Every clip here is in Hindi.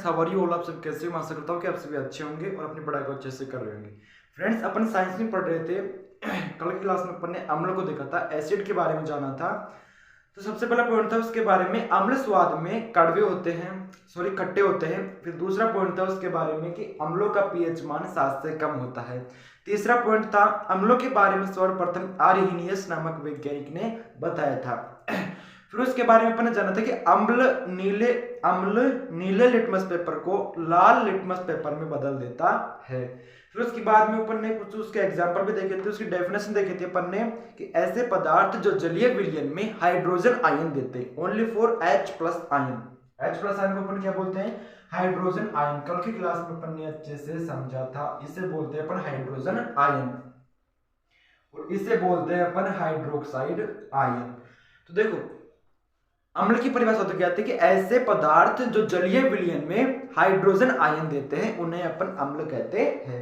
Friends, how are you all? आप सब कैसे हो? मैं आशा करता हूँ कि आप सभी अच्छे होंगे और अपनी पढ़ाई को अच्छे से कर रहे होंगे। फ्रेंड्स, अपन साइंस में पढ़ रहे थे। कल की क्लास में अपन ने अम्ल को देखा था, एसिड के बारे में जाना था। तो सबसे पहला पॉइंट था उसके बारे में, अम्ल स्वाद में कड़वे होते हैं, सॉरी खट्टे होते हैं। फिर दूसरा पॉइंट था उसके बारे में कि अम्लों का पीएच मान 7 से कम होता है। तीसरा पॉइंट था अम्लों के बारे में सर्वप्रथम आर्हेनियस नामक वैज्ञानिक ने बताया था। फिर उसके बारे में अपन ने जाना था कि अम्ल नीले लिटमस पेपर को लाल लिटमस पेपर में बदल देता है। फिर उसके बाद में अपन ने कुछ उसके एग्जांपल भी देखे थे, उसकी डेफिनेशन देखी थी अपन ने कि ऐसे पदार्थ जो जलीय विलयन में हाइड्रोजन आयन देते हैं, only for H plus ion. H plus ion को अपन क्या बोलते हैं? Hydrogen ion. कल की क्लास में अपन ने अच्छे से समझा था, इसे बोलते हैं अपन हाइड्रोजन आयन और इसे बोलते हैं अपन हाइड्रोक्साइड आयन। तो देखो, अम्ल की परिभाषा तो क्या आती है कि ऐसे पदार्थ जो जलीय विलयन में हाइड्रोजन आयन देते हैं उन्हें अपन अम्ल कहते हैं।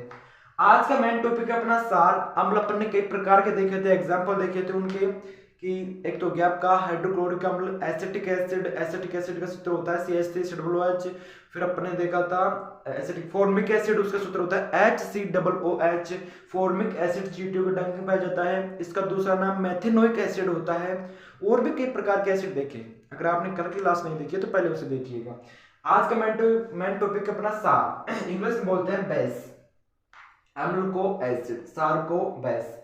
आज का मेन टॉपिक है अपना सार। अम्ल अपन ने कई प्रकार के देखे थे, एग्जांपल देखे थे उनके कि एक तो गया आपका हाइड्रोक्लोरिक अम्ल, एसिटिक एसिड। एसिटिक एसिड का सूत्र होता है CH3COOH। फिर अपन ने देखा था एसिटिक फॉर्मिक एसिड, उसका सूत्र होता है HCOOH। फॉर्मिक एसिड चींटियों के डंक में पाया जाता है, इसका दूसरा नाम मेथेनोइक एसिड होता है। और भी कई प्रकार के एसिड देखे, अगर आपने कल की क्लास नहीं देखी है तो पहले उसे देखिएगा। आज का मेन टॉपिक अपना सार, इंग्लिश में बोलते हैं बेस। अम्ल को एसिड, सार को बेस।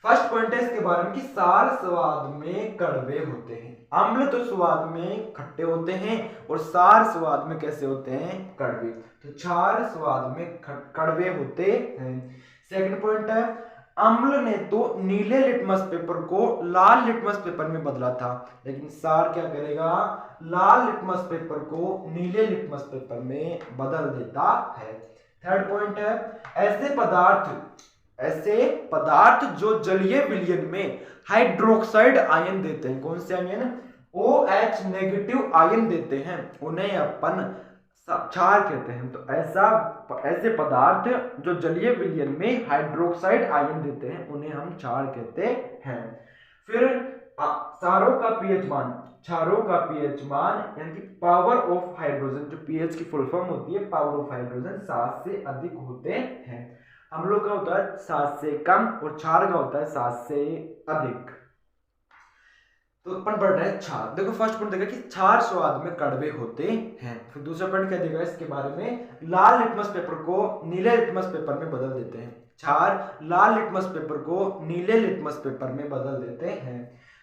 फर्स्ट पॉइंट है इसके बारे में कि सार स्वाद में कड़वे होते हैं। अम्ल तो स्वाद में खट्टे होते हैं और सार स्वाद में कैसे होते हैं? कड़वे। तो क्षार स्वाद में कड़वे होते हैं। सेकंड पॉइंट है, अम्ल ने तो नीले लिटमस पेपर को लाल लिटमस पेपर में बदला था, लेकिन सार क्या करेगा? लाल लिटमस पेपर को नीले लिटमस पेपर में बदल देता है। थर्ड पॉइंट है, ऐसे पदार्थ जो जलीय विलयन में हाइड्रोक्साइड आयन देते हैं, कौन से आयन? OH नेगेटिव आयन देते हैं, उन्हें अपन क्षार कहते हैं। तो ऐसे पदार्थ जो जलीय विलयन में हाइड्रोक्साइड आयन देते हैं उन्हें हम क्षार कहते हैं। फिर क्षारों का पीएच मान, क्षारों का पीएच मान यानी कि पावर ऑफ हाइड्रोजन, जो पीएच की फुल फॉर्म होती है पावर ऑफ हाइड्रोजन, 7 से अधिक होते हैं। हम लोग का होता है 7 से कम और क्षार का होता है 7 से अधिक। तो अपन पढ़ रहे हैं क्षार। देखो, फर्स्ट पॉइंट देखा कि क्षार स्वाद में कड़वे होते हैं। फिर दूसरा पॉइंट क्या देगा इसके बारे में, लाल लिटमस पेपर को नीले लिटमस पेपर में बदल देते हैं। क्षार लाल लिटमस पेपर को नीले लिटमस पेपर में बदल देते हैं।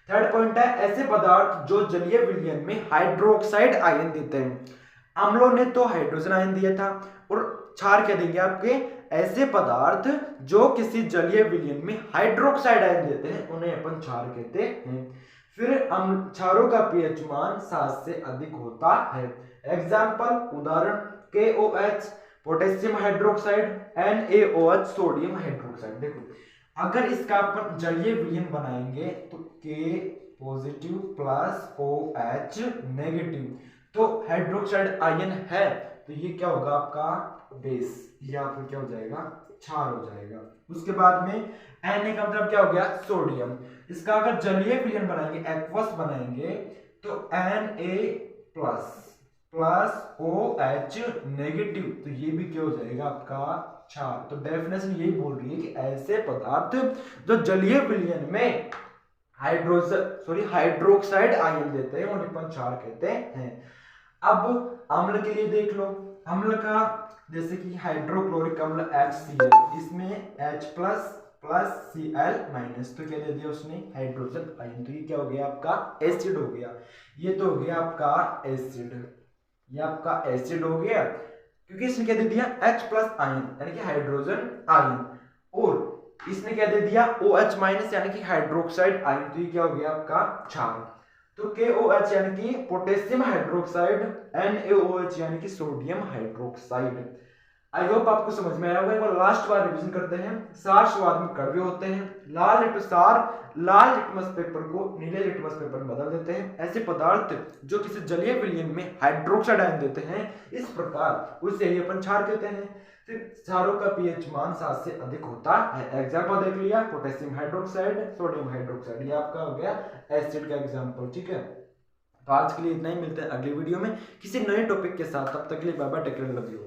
थर्ड पॉइंट है, ऐसे पदार्थ जो जलीय विलयन में हाइड्रोक्साइड आयन देते हैं। अम्लों ने तो हाइड्रोजन आयन दिया था और क्षार क्या देंगे आपके? ऐसे पदार्थ जो किसी जलीय विलयन में हाइड्रोक्साइड आयन देते हैं उन्हें अपन क्षार कहते हैं। फिर क्षारों का पीएच मान 7 से अधिक होता है। एग्जाम्पल, उदाहरण, KOH potassium hydroxide, NaOH sodium hydroxide. देखो, अगर इसका अपन जलीय विलयन बनाएंगे तो K positive plus OH negative, तो हाइड्रोक्साइड आयन है तो ये क्या होगा आपका? बेस। ये आपका क्या हो जाएगा? क्षार हो जाएगा। उसके बाद में Na का मतलब क्या हो गया? सोडियम। इसका अगर जलीय विलयन बनाएंगे, एक्वस बनाएंगे, तो Na प्लस OH नेगेटिव, तो ये भी क्या हो जाएगा आपका? क्षार। तो डेफिनेशन यही बोल रही है कि ऐसे पदार्थ जो जलीय विलयन में हाइड्रोक्साइड आयन देते हैं उन्हें अपन क्षार कहते हैं। अब अम्ल के लिए देख लो, अम्ल का जैसे कि हाइड्रोक्लोरिक अम्ल HCl, इसमें H प्लस Cl माइनस, तो क्या दे दिया उसने? Hydrogen ion. तो ये क्या हो गया आपका? एसिड हो गया। ये तो हो गया आपका एसिड, ये आपका एसिड हो गया क्योंकि इसने क्या दे दिया? H प्लस आयन यानी कि हाइड्रोजन आयन, और इसने क्या दे दिया? OH माइनस यानी कि हाइड्रोक्साइड आयन। तो ये क्या हो गया आपका? क्षार। तो KOH यानी कि पोटेशियम हाइड्रोक्साइड, NaOH यानी कि सोडियम हाइड्रोक्साइड। आई होप आपको समझ में आया होगा। एक बार लास्ट बार रिवीजन करते हैं। सार स्वाद में कड़वे होते हैं। लाल लिटमस पेपर को नीले लिटमस पेपर में बदल देते हैं। ऐसे पदार्थ जो किसी जलीय विलयन में हाइड्रोक्साइड आयन देते हैं, इस प्रकार उसे ही अपन क्षार कहते हैं। फिर क्षारों का पीएच मान 7 से अधिक होता है। एग्जाम्पल देख लिया, पोटेशियम हाइड्रोक्साइड, सोडियम हाइड्रोक्साइड, ये आपका हो गया एसिड का एग्जाम्पल। ठीक है, तो आज के लिए इतना ही, मिलते हैं अगले वीडियो में किसी नए टॉपिक के साथ। तब तक के लिए bye bye, take care, love you.